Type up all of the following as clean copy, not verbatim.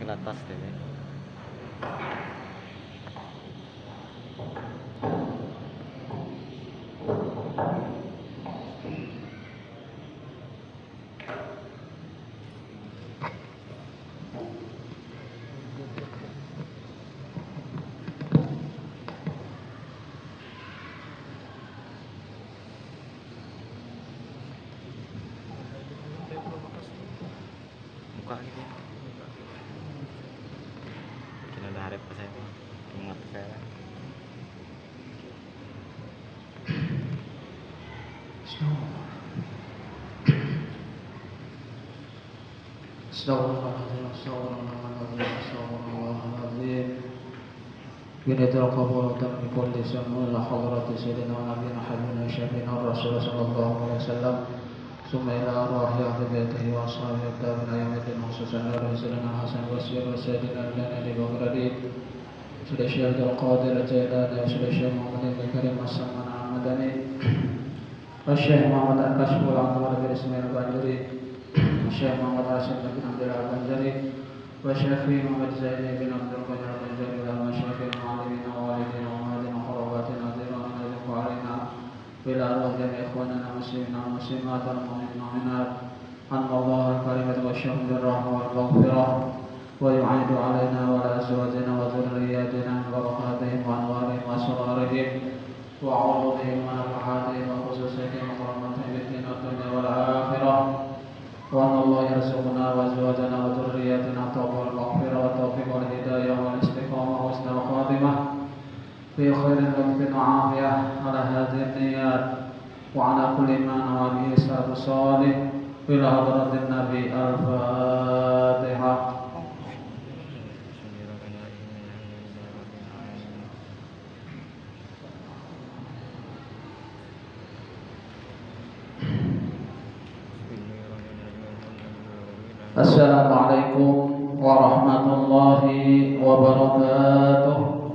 atas deh. Buka gitu ya. Kita udah harap saya ingat saya. Astagfirullahaladzim. Binatul qabul min kulli samul hadrati sayyidina wa nabiyina habibina syafiina rasul sallallahu alaihi wasallam. Summa ila arwahi ahli baitihi wa ashabihi tabi'in yawmiddin khususan rasulina Hasan wa sayyidina lana di Baghdadi. Sudah Syekh Al-Qadir Jailani, sudah Syekh Muhammad bin Karim As-Saman Al-Madani, Syekh Muhammad Al-Kashful Anwar bin Ismail Al-Banjari, Syekh Muhammad Hasan bin Abdul Al-Banjari, wa Syekh Muhammad Zaini bin Abdul Qadir Al-Banjari, wa Syekh Al-Mu'alimin wa walidina wa mahadina wa khurabatina adhirana nazifu alina bila Allah jami ikhwanana muslimina wa muslimat wal mu'minin wa mu'minat anna Allah al-karimat wa syahdur rahmah wal maghfirah wa yu'idu alaina wa ala azwajina wa dhurriyyatina barakatihim wa anwarihim wa surarihim wa a'udhihim wa nafahatihim wa khususihim wa rahmatihim bid dunya wal akhirah wa anna Allah yarzuquna wa azwajana wa dhurriyyatina tawbah wal maghfirah wa tawfiq wal hidayah wal istiqamah wa husnul khatimah fi khairin waqtin wa afiyah ala hadhihi niyyat wa ala kulli ma nawabihi salatu salih ila hadratin nabi al-fatihah. Assalamualaikum warahmatullahi wabarakatuh.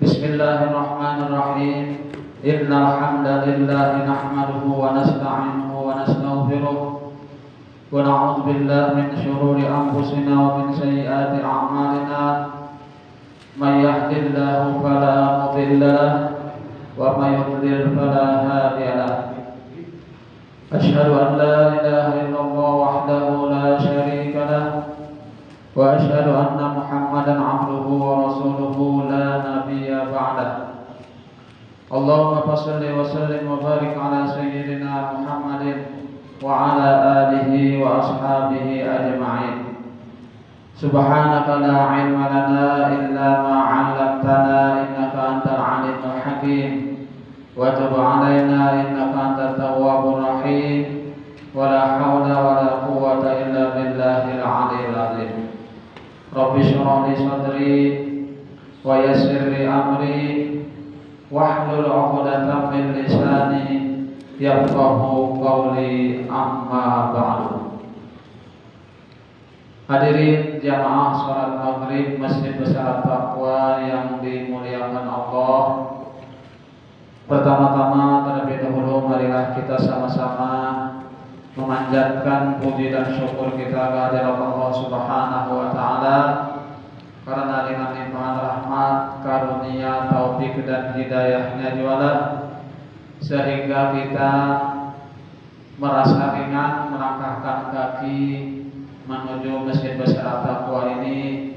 Bismillahirrahmanirrahim. Innal hamdalillah nahmaduhu wa nasta'inuhu wa nastaghfiruh wa na'udzu billahi min shururi anfusina wa min sayyiati a'malina. May yahdihillahu fala mudilla lahu wa may yudlil fala hadiya lahu. أشهد أن لا إله إلا الله وحده لا شريك له وأشهد أن محمدا عبده ورسوله لا نبي بعده اللهم صل وسلم وبارك على سيدنا محمد وعلى آله وأصحابه أجمعين سبحانك لا علم لنا إلا ما علمتنا إنك أنت العليم الحكيم وتب علينا إنك أنت التواب الرحيم ولا حول ولا قوة إلا بالله العلي العظيم رب اشرح لي صدري ويسر لي أمري واحلل عقدة من لساني يفقهوا قولي أما بعد. Hadirin jamaah salat maghrib Masjid Besar Taqwa yang dimuliakan Allah. Pertama-tama terlebih dahulu marilah kita sama-sama memanjatkan puji dan syukur kita kehadirat Allah Subhanahu wa taala karena dengan limpahan rahmat, karunia, taufik dan hidayahnya jualah sehingga kita merasa ringan melangkahkan kaki menuju Masjid Besar Taqwa ini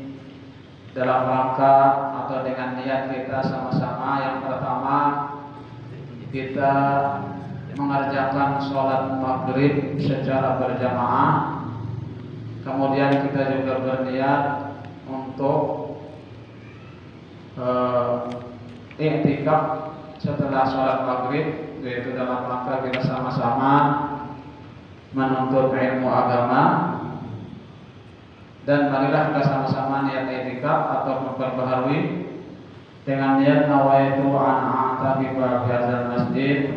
dalam rangka atau dengan niat kita sama-sama. Yang pertama, kita mengerjakan sholat maghrib secara berjamaah. Kemudian kita juga berniat untuk i'tikaf setelah sholat maghrib, yaitu dalam rangka kita sama-sama menuntut ilmu agama. Dan marilah kita sama-sama niat i'tikaf atau memperbaharui dengan niat nawaitu an a'takifa fi hadzal masjid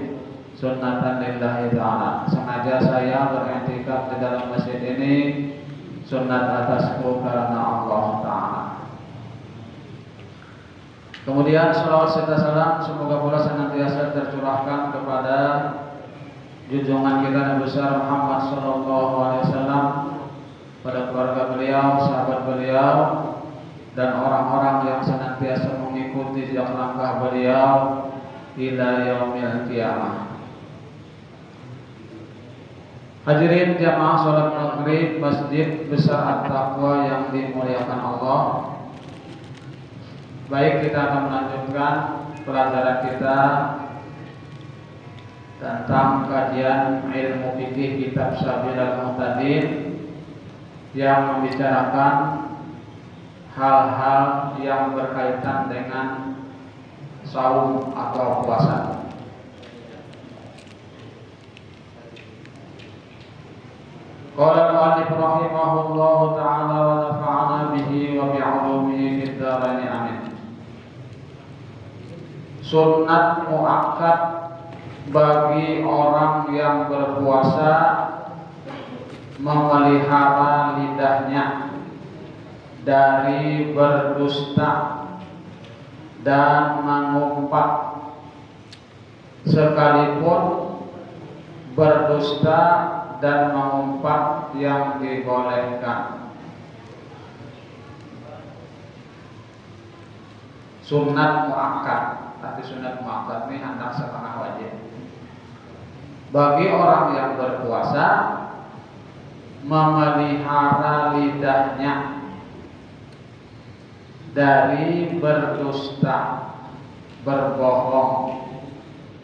sunnatan lillahi ta'ala. Sengaja saya beriktikaf di dalam masjid ini sunnat atasku karena Allah Ta'ala. Kemudian salawat serta salam semoga pula senantiasa tercurahkan kepada junjungan kita Nabi besar Muhammad sallallahu alaihi wasallam ila yaumil qiyamah. Hadirin jamaah salat maghrib Masjid Besar At-Taqwa yang dimuliakan Allah. Baik, kita akan melanjutkan pelajaran kita tentang kajian ilmu fikih kitab Sabilul Muhtadin yang membicarakan hal-hal yang berkaitan dengan saum atau puasa. Qala al-mu'allif rahimahullahu ta'ala wa nafa'ana bihi wa bi'ulumihi fid dharain amin. Sunnat muakkad bagi orang yang berpuasa memelihara lidahnya dari berdusta dan mengumpat, sekalipun berdusta dan mengumpat yang dibolehkan. Sunat muakkad, tapi sunat muakkad ini hendak setengah wajib. Bagi orang yang berpuasa memelihara lidahnya dari berdusta, berbohong,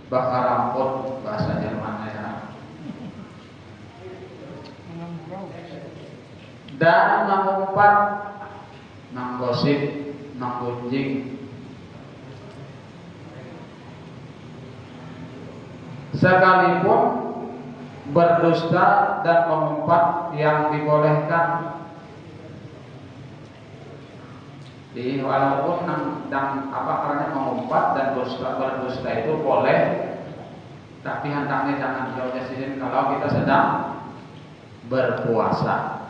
bakar rambut bahasa Jermannya ya, dan mengumpat, menggosip, menggunjing, sekalipun berdusta dan mengumpat yang dibolehkan. Jadi walaupun dan apa karena mengumpat dan berdusta itu boleh, tapi hendaknya jangan jauh-jauh sidin kalau kita sedang berpuasa.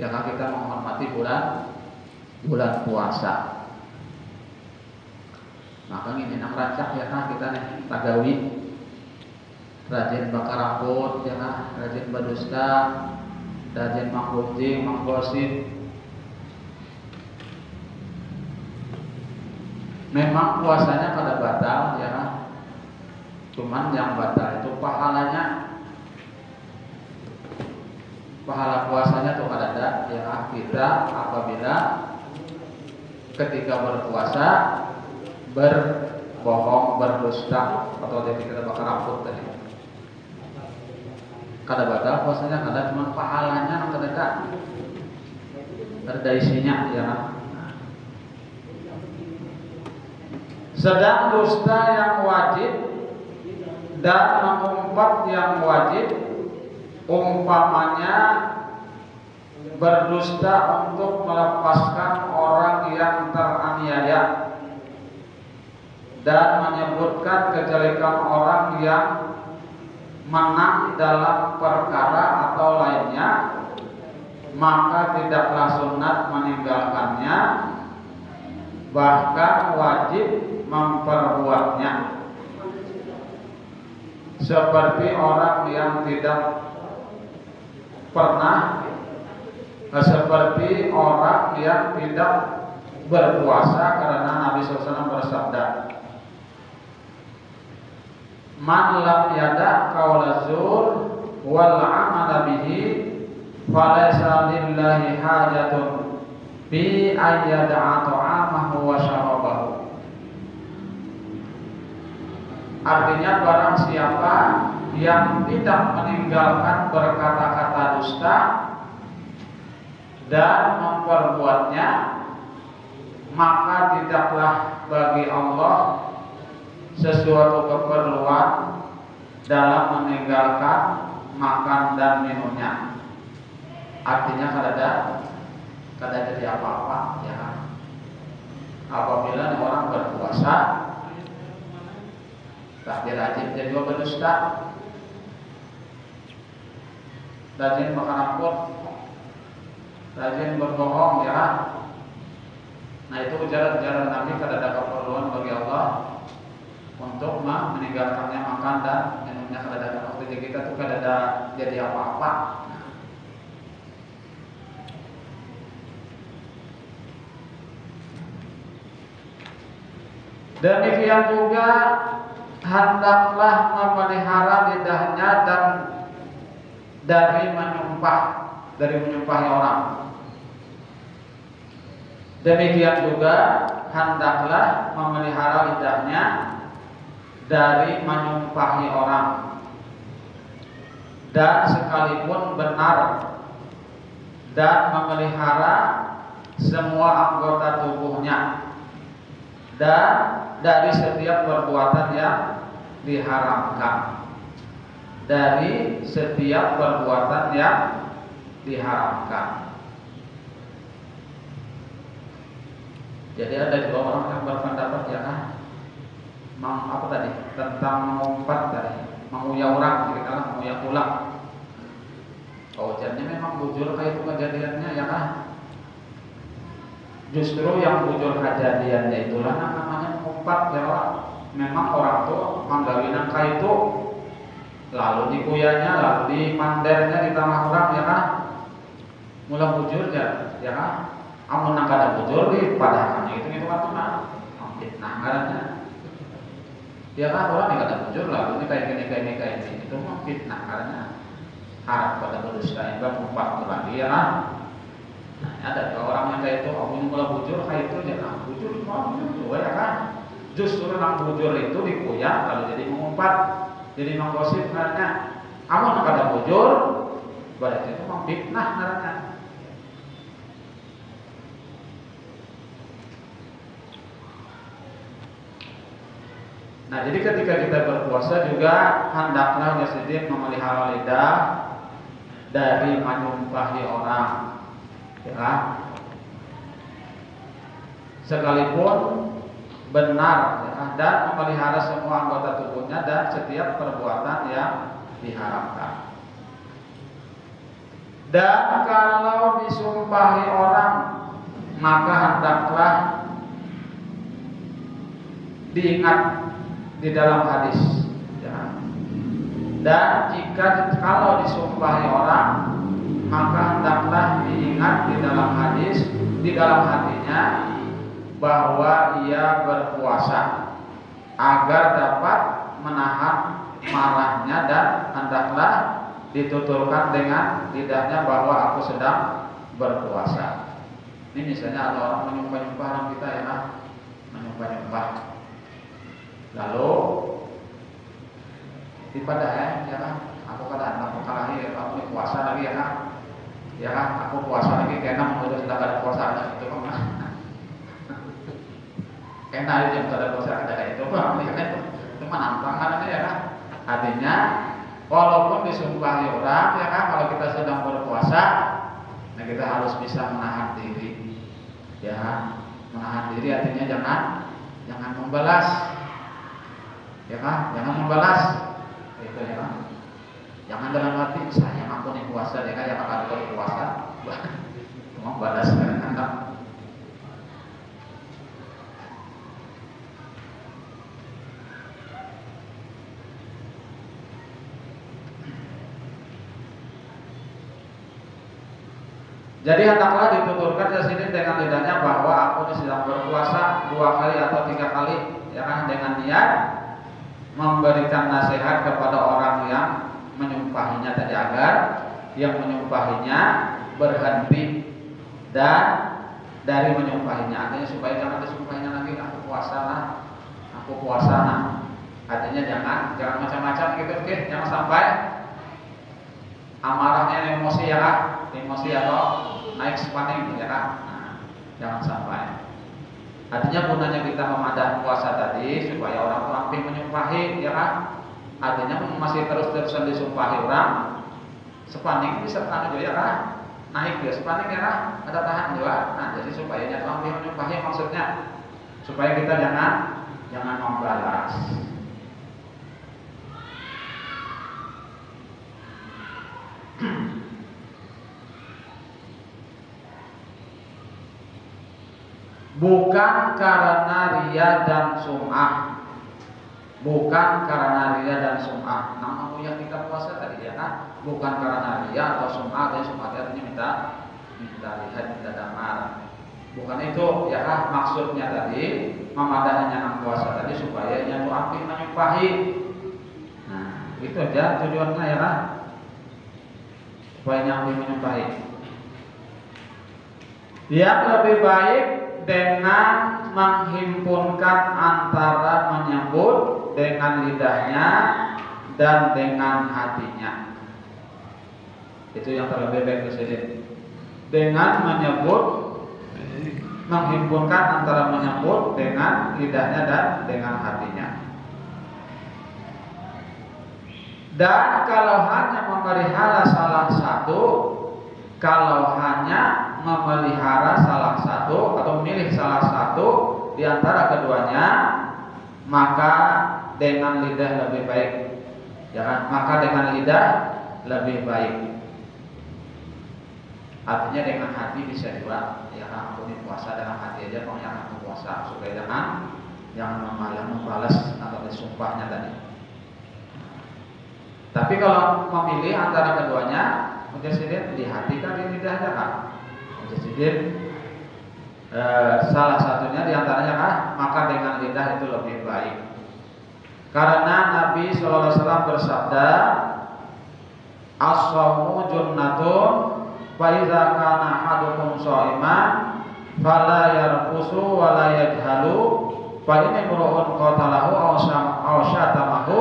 Ya kan, kita menghormati bulan puasa. Maka ini nang rancak ya kan, kita nih tagawi rajin bakar rambut ya kan, rajin berdusta, rajin menggunjing, menggosip. Memang puasanya kada batal ya kan, cuman yang batal itu pahalanya. Pahala puasanya tuh kada ada ya kan. Kita apabila ketika berpuasa berbohong, berdusta, atau jadi kita bakar rambut tadi, kada batal puasanya, kada, cuma pahalanya kada ada isinya ya. Sedang dusta yang wajib dan mengumpat yang wajib, umpamanya berdusta untuk melepaskan orang yang teraniaya dan menyebutkan kejelekan orang yang menang dalam perkara atau lainnya, maka tidaklah sunat meninggalkannya, bahkan wajib memperbuatnya. Seperti orang yang tidak pernah, seperti orang yang tidak berpuasa, karena Nabi SAW bersabda, man lam yada qaula zur wal amala bihi falaysa lillahi hajatun bi ayyada'a ta'amahu wa syarabahu. Artinya barang siapa yang tidak meninggalkan berkata-kata dusta dan memperbuatnya, maka tidaklah bagi Allah sesuatu keperluan dalam meninggalkan makan dan minumnya. Artinya kada jadi apa-apa ya. Apabila orang berpuasa tapi rajin dia juga berdusta, rajin bakar rambut, rajin berbohong ya. Nah itu ujaran-ujaran Nabi kada ada keperluan bagi Allah untuk meninggalkannya makan dan minumnya, kada ada waktu kita tuh kada ada jadi apa-apa. Demikian juga hendaklah memelihara lidahnya dan dari menyumpahi orang. Demikian juga hendaklah memelihara lidahnya dari menyumpahi orang, dan sekalipun benar, dan memelihara semua anggota tubuhnya dan dari setiap perbuatan yang diharamkan. Dari setiap perbuatan yang diharamkan. Jadi ada juga orang yang berpendapat ya kan, apa tadi tentang mengumpat tadi, menguya orang, kita menguya ulang. Oh, jadi memang bujur kayak itu kejadiannya ya kan. Justru yang bujur kejadiannya itulah namanya mengumpat ya orang. Memang orang tuh menggawinan kayak itu, lalu dikuyanya, lalu dimandernya di tanah orang ya kan. Mula bujur ya kan. Amun nang kada bujur di padahannya itu kan tuna fitnah ngarannya. Ya kan orang yang kada bujur lalu ini kayak ini itu mah fitnah ngarannya. Harap pada berdusta itu mumpat lagi ya kan. Nah, ada orang yang kayak itu amun mula bujur kayak itu ya kan. Bujur mau bujur ya kan. Justru nang bujur itu dikuyang lalu jadi mengumpat, jadi menggosip ngarannya. Amun nang kada bujur berarti itu mah fitnah ngarannya. Nah, jadi ketika kita berpuasa juga hendaklah sedikit memelihara lidah dari menyumpahi orang, ya. Sekalipun benar, ya, dan memelihara semua anggota tubuhnya dan setiap perbuatan yang diharamkan. Dan kalau disumpahi orang, maka hendaklah diingat di dalam hadis ya. Dan jika kalau disumpahi orang, maka hendaklah diingat di dalam hadis, di dalam hatinya bahwa ia berpuasa agar dapat menahan marahnya, dan hendaklah dituturkan dengan lidahnya bahwa aku sedang berpuasa. Ini misalnya ada orang menyumpah-nyumpah orang kita ya, menyumpah-nyumpah. Lalu dipada ya kan, aku kalahi aku puasa lagi ya kan, aku puasa lagi karena udah sudah ada puasa itu kan, karena itu yang ada puasa ada itu kan, itu menantang ya kan. Artinya walaupun disumpahi orang ya kan, kalau kita sedang berpuasa, nah kita harus bisa menahan diri ya. Menahan diri artinya jangan membalas. Ya kan, jangan membalas itu ya kan. Jangan dalam hati saya mampu nih puasa ya kan, yang akan berpuasa membalas kan. Jadi hendaklah dituturkan di sini dengan lidahnya bahwa aku sedang berpuasa 2 kali atau 3 kali ya kan, dengan niat memberikan nasihat kepada orang yang menyumpahinya tadi agar yang menyumpahinya berhenti dan dari menyumpahinya, artinya supaya jangan disumpahinya lagi aku puasa nah. Artinya jangan macam-macam gitu, oke? Jangan sampai amarahnya emosi ya kan, emosi atau naik panik ya kan. Nah, jangan sampai. Artinya gunanya kita memadah puasa tadi supaya orang ramping menyumpahi ya kan. Artinya masih terus-terusan disumpahi orang, sepanik bisa tahan juga ya kan, naik ya sepanik ya kan, ada tahan juga. Nah, jadi supaya ramping menyumpahi maksudnya supaya kita jangan membalas. Bukan karena ria dan sum'ah. Bukan karena ria dan sum'ah. Nama yang kita puasa tadi ya kan, bukan karena ria atau sum'ah. Dan sum'ah artinya minta lihat, minta damar. Bukan itu ya kan maksudnya tadi. memadahnya nang puasa tadi supaya nya tuh aktif menyumpahi. Nah, itu aja tujuannya ya kan. Supaya nya aktif menyumpahi. Yang lebih baik dengan menghimpunkan antara menyebut dengan lidahnya dan dengan hatinya. Itu yang terlebih baik tersebut. Dengan menyebut, menghimpunkan antara menyebut dengan lidahnya dan dengan hatinya. Dan kalau hanya memelihara salah satu, atau memilih salah satu di antara keduanya, maka dengan lidah lebih baik. Ya kan? Maka dengan lidah lebih baik. Artinya dengan hati bisa juga, ya kan, ampuni puasa dengan hati aja, pokoknya akan puasa supaya jangan membalas atau disumpahnya tadi. Tapi kalau memilih antara keduanya, mujahidin di hati kan di lidah aja kan. Mujahidin salah satunya di antaranya kan, maka dengan lidah itu lebih baik. Karena Nabi SAW bersabda, as-shaumu junnatun fa idza kana ahadukum sha'iman fala yarfusu wa la yajhalu fa in imru'un qatalahu aw syatamahu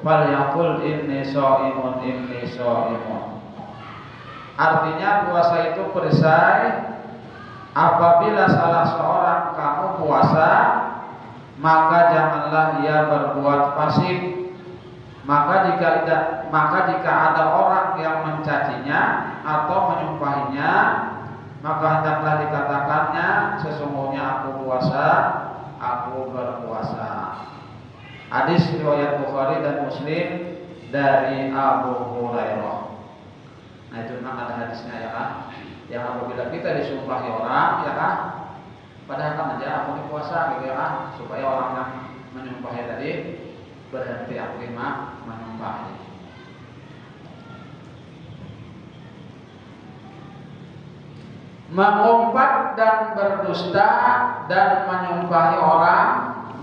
falyaqul inni sha'imun. Artinya puasa itu perisai. Apabila salah seorang kamu puasa, maka janganlah ia berbuat fasik. Maka jika ada orang yang mencacinya atau menyumpahinya, maka hendaklah dikatakannya, sesungguhnya aku puasa, aku berpuasa. Hadis riwayat Bukhari dan Muslim dari Abu Hurairah. Nah itu memang ada hadisnya ya kan. Yang apabila kita disumpahi orang ya kan, padahal kan aja aku puasa gitu ya kan, supaya orang yang menyumpahi tadi berhenti aktif menyumpahi. Mengumpat dan berdusta dan menyumpahi orang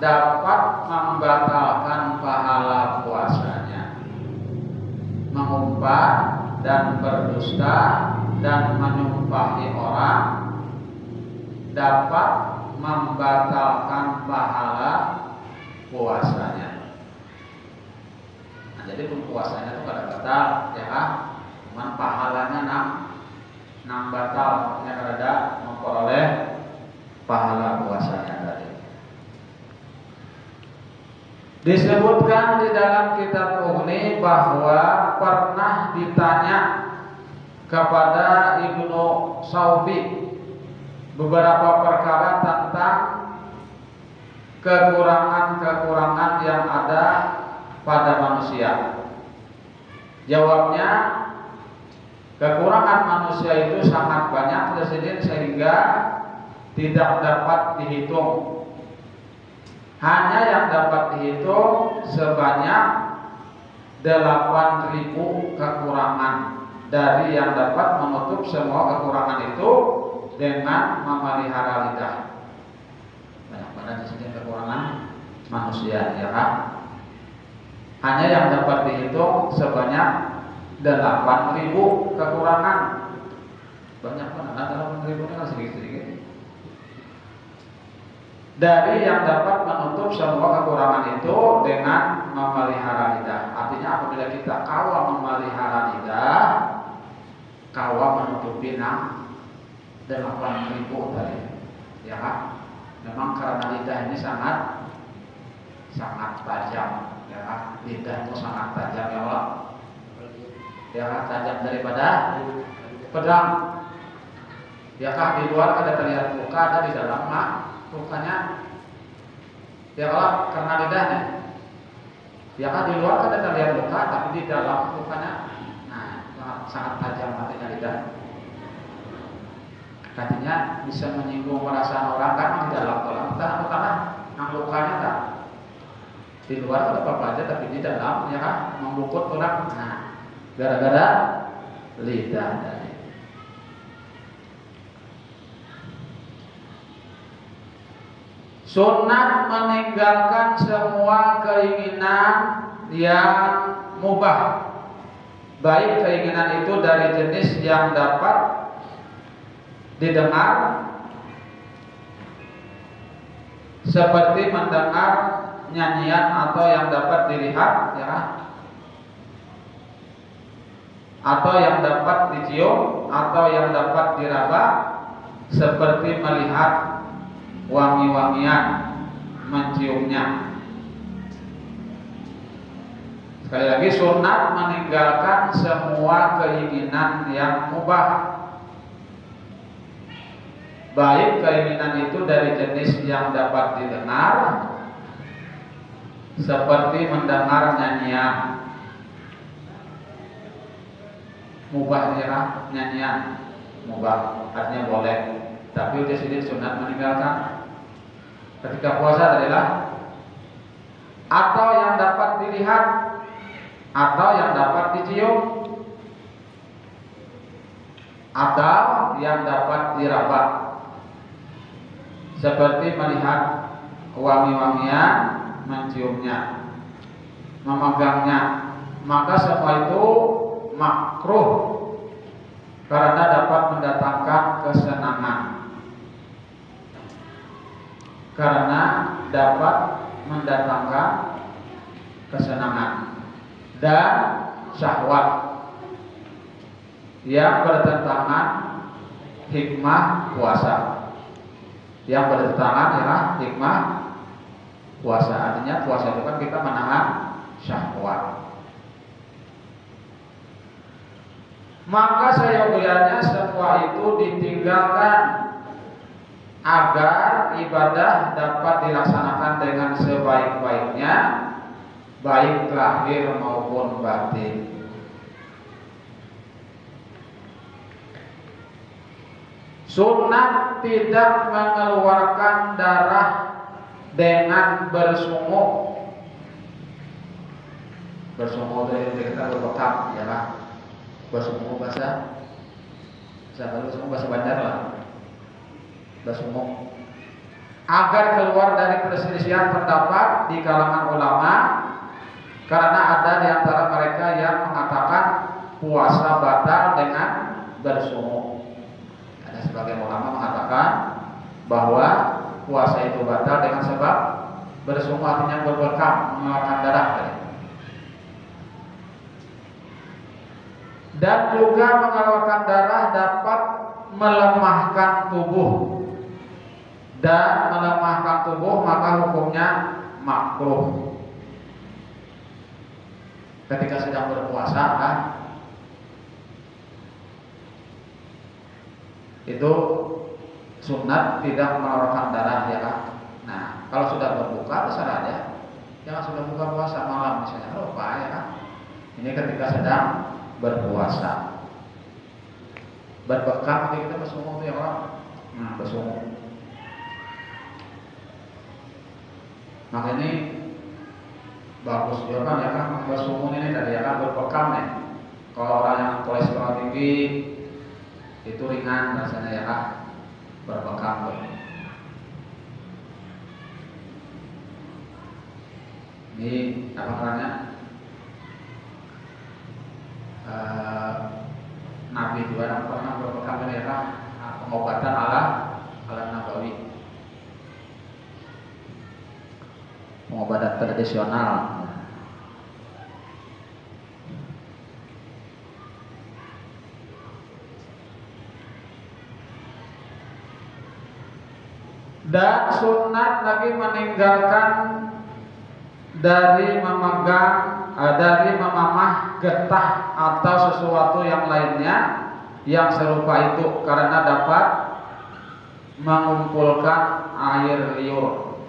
dapat membatalkan pahala puasanya. Mengumpat dan berdusta dan menyumpahi orang dapat membatalkan pahala puasanya. Nah, jadi pun puasanya itu pada batal ya kan, cuman pahalanya nang batal, artinya kada memperoleh pahala puasanya tadi. Disebutkan di dalam kitab Mughni bahwa pernah ditanya kepada Ibnu Saubi beberapa perkara tentang kekurangan-kekurangan yang ada pada manusia. Jawabnya, kekurangan manusia itu sangat banyak sehingga tidak dapat dihitung. Hanya yang dapat dihitung sebanyak 8.000 kekurangan dari yang dapat menutup semua kekurangan itu dengan memelihara lidah. Banyak banget di sini kekurangan manusia ya kan. Hanya yang dapat dihitung sebanyak 8.000 kekurangan. Banyak banget, 8.000 kan sedikit-sedikit. Dari yang dapat menutup semua kekurangan itu dengan memelihara lidah. Artinya apabila kita kawa memelihara lidah, kawa menutupi 8.000 tadi, ya kan? Memang karena lidah ini sangat tajam, ya kan? Lidah itu sangat tajam ya Allah, ya kan? Tajam daripada pedang. Ya kan? Di luar ada terlihat luka, ada di dalam lukanya. Ya Allah, karena lidahnya. Ya kan? Di luar ada terlihat luka, tapi di dalam lukanya, nah sangat tajam artinya lidah. Artinya bisa menyinggung perasaan orang kan di dalam utama yang lukanya tak. Di luar ada apa aja, tapi di dalam ya kan membungkut orang. Nah, gara-gara lidah tadi. Sunat meninggalkan semua keinginan yang mubah, baik keinginan itu dari jenis yang dapat didengar seperti mendengar nyanyian atau yang dapat dilihat, ya, atau yang dapat dicium atau yang dapat diraba seperti melihat wangi-wangian, menciumnya. Sekali lagi, sunat meninggalkan semua keinginan yang mubah, baik keinginan itu dari jenis yang dapat didengar seperti mendengar nyanyian, mubah, ya, nyanyian mubah artinya boleh, tapi di sini sunat meninggalkan. Ketika puasa adalah atau yang dapat dilihat atau yang dapat dicium atau yang dapat diraba seperti melihat wangi-wangian, menciumnya, memegangnya, maka semua itu makruh karena dapat mendatangkan kesenangan. Karena dapat mendatangkan kesenangan dan syahwat yang bertentangan hikmah puasa. Yang bertentangan adalah hikmah puasa. Artinya puasa itu kan kita menahan syahwat. Maka seyogianya semua itu ditinggalkan agar ibadah dapat dilaksanakan dengan sebaik-baiknya, baik lahir maupun batin. Sunat tidak mengeluarkan darah dengan bersungguh. Bersungguh dari kita berbekam, ya lah. Bersungguh bahasa Bandar lah. Bersungguh. Agar keluar dari perselisihan pendapat di kalangan ulama, karena ada di antara mereka yang mengatakan puasa batal dengan bersungguh. Ada sebagian ulama mengatakan bahwa puasa itu batal dengan sebab bersungguh, artinya berbekam, mengeluarkan darah. Dan juga mengeluarkan darah dapat melemahkan tubuh. Dan melemahkan tubuh maka hukumnya makruh. Ketika sedang berpuasa kan, itu sunat tidak mengeluarkan darah, ya kan. Nah, kalau sudah berbuka terserah aja. Jangan sudah buka puasa malam misalnya, lupa, ya kan. Ini ketika sedang berpuasa. Berbekam kita bersungguh ya orang. Nah, bersungguh. Maka ini bagus juga kan, ya kan, bersungguh ini tadi, ya kan, berbekam nih. Kalau orang yang kolesterol tinggi itu ringan rasanya, ya kan, berbekam. Ini apa namanya? Nabi juga pernah berbekam ini, ya kan, pengobatan ala Nabawi, pengobatan tradisional. Dan sunat lagi meninggalkan dari memegang, dari memamah getah atau sesuatu yang lainnya yang serupa itu, karena dapat mengumpulkan air liur.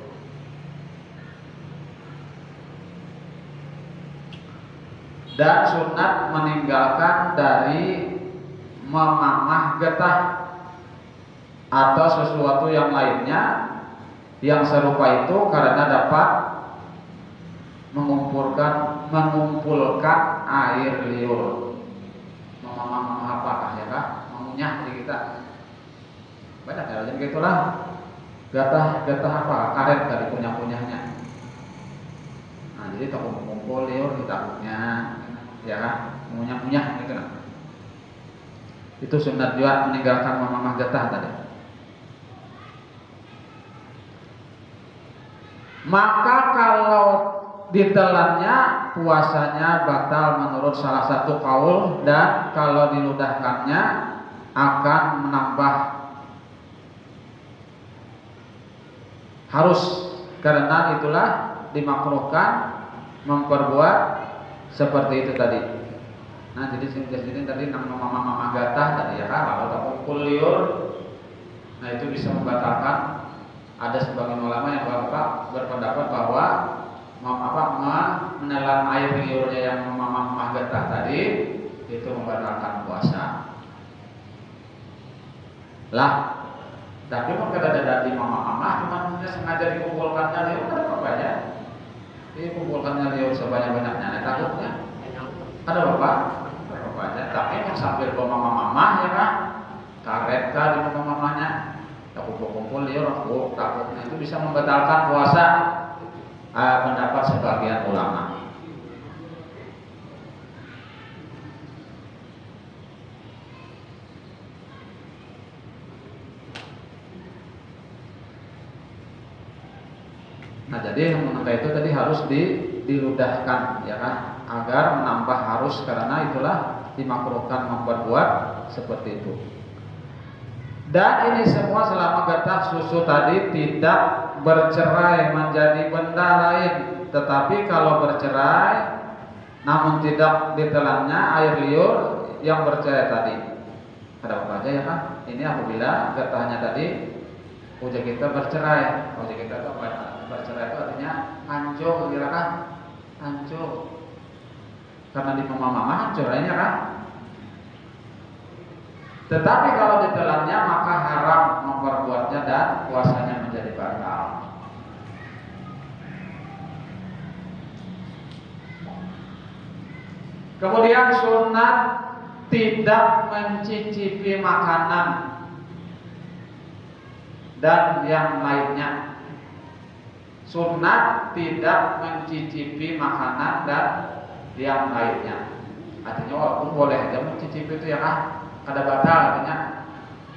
Dan sunat meninggalkan dari memamah getah atau sesuatu yang lainnya yang serupa itu, karena dapat mengumpulkan air liur. Memamah apakah, ya kan? Mengunyah di kita. Banyak ya, jadi gitulah. Gatah apa? Karet tadi punya-punyanya. Nah, jadi tak kumpul liur ditakutnya, ya kan? Punya-punya gitu kan. Itu sunat juga meninggalkan mamamah getah tadi. Maka kalau ditelannya puasanya batal menurut salah satu kaul, dan kalau diludahkannya akan menambah harus, karena itulah dimakruhkan memperbuat seperti itu tadi. Nah, jadi tadi nama mama gatah tadi ya kan, kalau tak kumpul liur, nah itu bisa membatalkan. Ada sebagian ulama yang berpendapat bahwa menelan air liurnya yang mama gatah tadi itu membatalkan puasa. Lah, tapi mau kada di mama cuma sengaja dikumpulkannya liur, ada apa ya? Dikumpulkannya liur sebanyak-banyaknya, ada takutnya. Ada bapak aja, tapi yang sambil bawa mama ya kan, karet kah di mamanya, tak kumpul liur, takutnya itu bisa membatalkan puasa. Pendapat sebagian ulama. Nah, jadi yang mengenai itu tadi harus diludahkan ya kan, agar menambah harus, karena itulah dimakruhkan memperbuat seperti itu. Dan ini semua selama getah susu tadi tidak bercerai menjadi benda lain. Tetapi kalau bercerai namun tidak ditelannya air liur yang bercerai tadi, ada apa aja ya kan? Ini apabila getahnya tadi ujung kita bercerai. Ujung kita itu bercerai itu artinya hancur, kira kan? Hancur. Karena di mama hancur ini kan? Tetapi kalau ditelannya maka haram memperbuatnya dan puasanya menjadi batal. Kemudian sunat tidak mencicipi makanan dan yang lainnya. Sunat tidak mencicipi makanan dan yang lainnya. Artinya walaupun boleh aja mencicipi itu ya kan, kada batal artinya.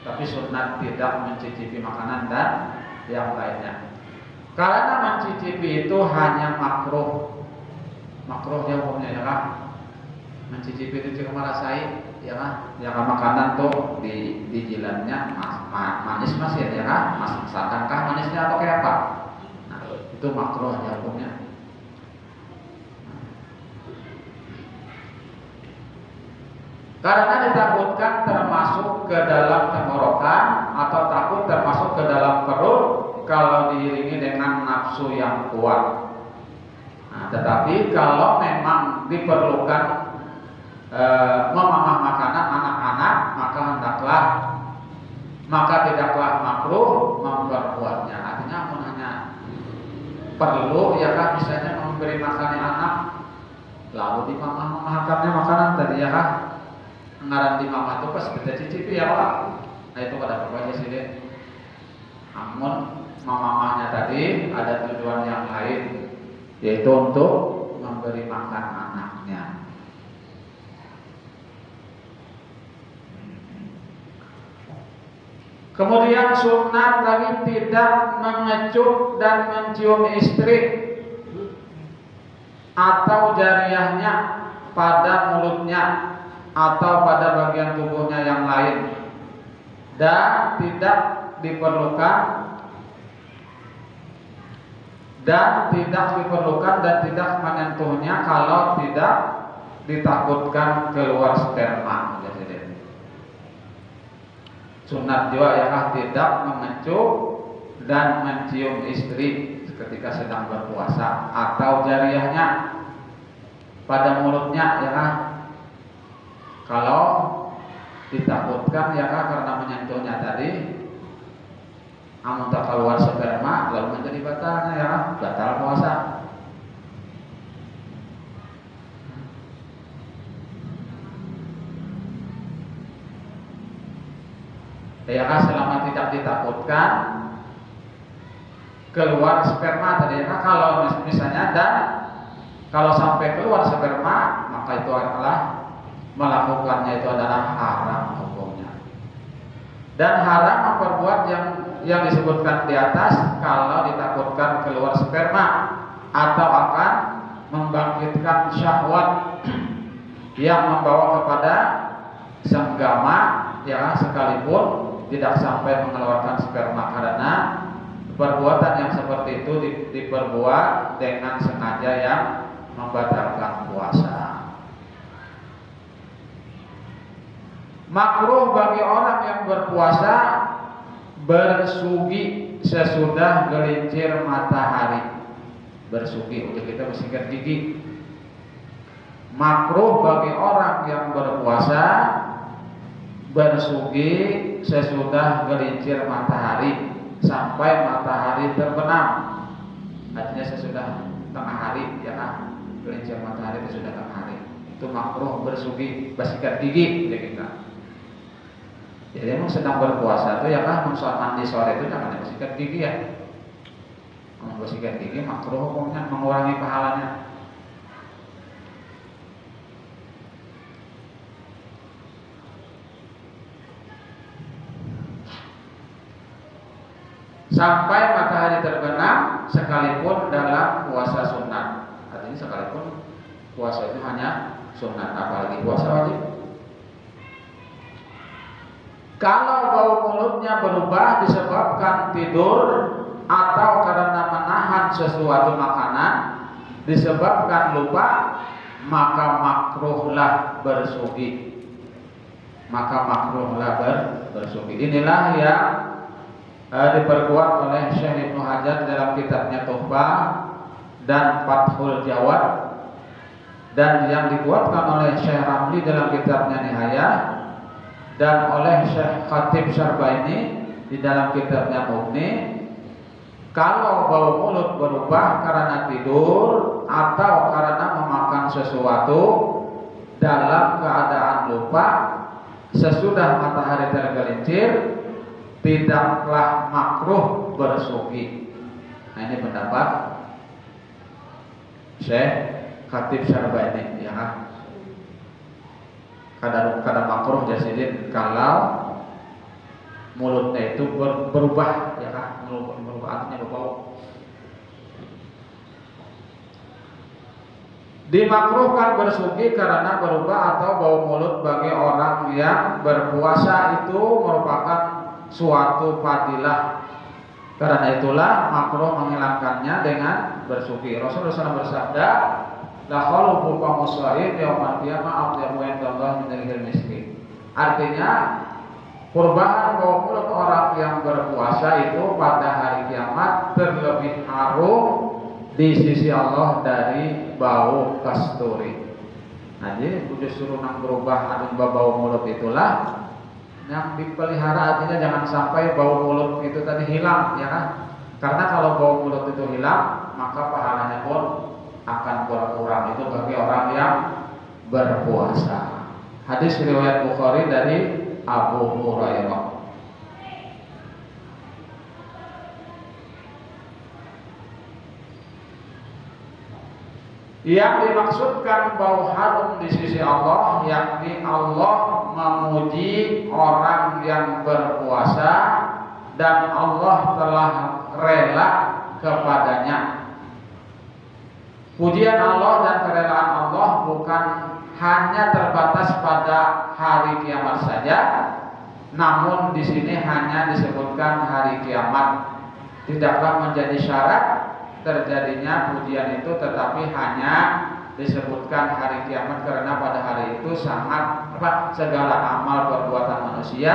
Tapi sunat tidak mencicipi makanan dan yang lainnya. Karena mencicipi itu hanya makruh. Makruh dia hukumnya ya kan. Mencicipi itu cuma merasai ya kan. Ya kan, makanan tuh di jilatnya manis ya kan. Sakankah manisnya atau kayak apa? Nah, itu makruh ya hukumnya. Karena ditakutkan termasuk ke dalam tenggorokan atau takut termasuk ke dalam perut kalau diiringi dengan nafsu yang kuat. Nah, tetapi kalau memang diperlukan memamah makanan anak-anak, maka tidaklah makruh memperbuatnya. Artinya hanya perlu ya kan, misalnya memberi makan anak lalu dimamah-mamahkannya makanan tadi ya kan. Ngaran di mama itu pas kita cicipi ya Pak. Nah itu pada pokoknya sih deh. Namun mamanya tadi ada tujuan yang lain, yaitu untuk memberi makan anaknya. Kemudian sunat lagi tidak mengecup dan mencium istri atau jariahnya pada mulutnya atau pada bagian tubuhnya yang lain, dan tidak diperlukan dan tidak menyentuhnya kalau tidak ditakutkan keluar sperma. Jadi sunat juga ya tidak mengecup dan mencium istri ketika sedang berpuasa atau jariahnya pada mulutnya ya kan. Kalau ditakutkan ya kan karena menyentuhnya tadi, amun tak keluar sperma lalu menjadi batalnya ya kan, batal puasa. Ya kan, selama tidak ditakutkan keluar sperma tadi. Nah, kalau misalnya dan kalau sampai keluar sperma, maka itu adalah melakukannya itu adalah haram hukumnya. Dan haram memperbuat yang disebutkan di atas kalau ditakutkan keluar sperma atau akan membangkitkan syahwat yang membawa kepada senggama, ya, sekalipun tidak sampai mengeluarkan sperma, karena perbuatan yang seperti itu diperbuat dengan sengaja yang membatalkan puasa. Makruh bagi orang yang berpuasa bersugi sesudah gelincir matahari. Bersugi, untuk kita bersikat gigi. Makruh bagi orang yang berpuasa bersugi sesudah gelincir matahari sampai matahari terbenam. Artinya sesudah tengah hari, ya kan? Gelincir matahari itu sudah tengah hari. Itu makruh bersugi, bersikat gigi, ya kita. Jadi emang sedang berpuasa itu, ya kan, mandi sore itu jangan bersikat gigi ya. Kalau bersikat gigi makruh hukumnya, mengurangi pahalanya. Sampai matahari terbenam sekalipun dalam puasa sunat. Artinya sekalipun puasa itu hanya sunat, apalagi puasa wajib. Kalau bau mulutnya berubah disebabkan tidur atau karena menahan sesuatu makanan, disebabkan lupa, maka makruhlah bersugi. Maka makruhlah bersugi. Inilah yang diperkuat oleh Syekh Ibnu Hajar dalam kitabnya Tuhfah dan Fathul Jawad, dan yang dikuatkan oleh Syekh Ramli dalam kitabnya Nihayah, dan oleh Syekh Khatib Syarbaini di dalam kitabnya Mughni. Kalau bau mulut berubah karena tidur atau karena memakan sesuatu dalam keadaan lupa sesudah matahari tergelincir, tidaklah makruh bersugi. Nah, ini pendapat Syekh Khatib Syarbaini, ya kan? Kadang makruh jasidin kalau mulutnya itu berubah, ya kan? Berubah artinya berbau. Dimakruhkan bersugi karena berubah atau bau mulut bagi orang yang berpuasa itu merupakan suatu fadilah. Karena itulah makruh menghilangkannya dengan bersugi. Rasulullah SAW bersabda, la khalufu famusa'id yaumal qiyamah afdalu indallah min al miskin. Artinya perubahan bau mulut orang yang berpuasa itu pada hari kiamat terlebih harum di sisi Allah dari bau kasturi. Nah, jadi justru nang berubah ada bau mulut itulah yang dipelihara, artinya jangan sampai bau mulut itu tadi hilang, ya kan? Karena kalau bau mulut itu hilang, maka pahalanya pun akan berkurang. Itu bagi orang yang berpuasa. Hadis riwayat Bukhari dari Abu Hurairah. Yang dimaksudkan bau harum di sisi Allah, yakni Allah memuji orang yang berpuasa dan Allah telah rela kepadanya. Pujian Allah dan kerelaan Allah bukan hanya terbatas pada hari kiamat saja, namun di sini hanya disebutkan hari kiamat. Tidaklah menjadi syarat terjadinya pujian itu, tetapi hanya disebutkan hari kiamat karena pada hari itu segala amal perbuatan manusia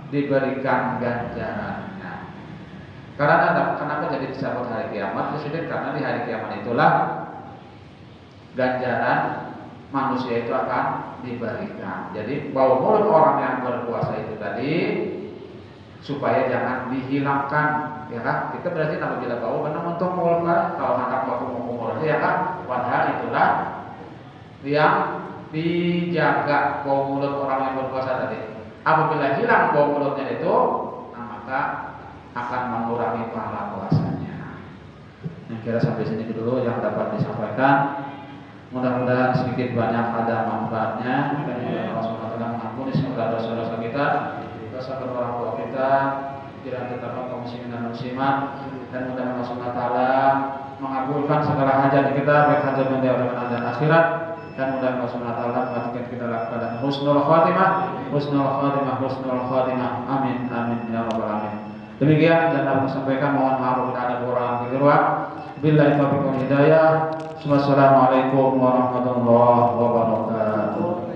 diberikan ganjarannya. Karena kenapa jadi disebut hari kiamat? Karena di hari kiamat itulah ganjaran manusia itu akan diberikan. Jadi bau mulut orang yang berpuasa itu tadi supaya jangan dihilangkan, ya kan? Kita berarti apabila bau karena untung mulut kan, kalau anak bau mulut, ya kan? Padahal itulah yang dijaga bau mulut orang yang berpuasa tadi. Apabila hilang bau mulutnya itu, nah maka akan mengurangi pahala puasanya. Yang kira sampai sini dulu yang dapat disampaikan. Mudah-mudahan sedikit banyak ada manfaatnya dan Allah SWT mengampuni segala dosa-dosa kita, dosa kedua orang tua kita, kiranya tetap kaum muslimin dan muslimat, dan mudah-mudahan Allah SWT mengabulkan segala hajat kita, baik hajat dunia dan akhirat, dan mudah-mudahan Allah SWT mematikan kita dalam keadaan husnul khatimah, husnul khatimah, husnul khatimah. Amin, amin ya rabbal alamin. Demikian dan dapat sampaikan, mohon maaf bila ada kurang keliruan. Billahi taufiq wal hidayah. Wassalamualaikum warahmatullahi wabarakatuh.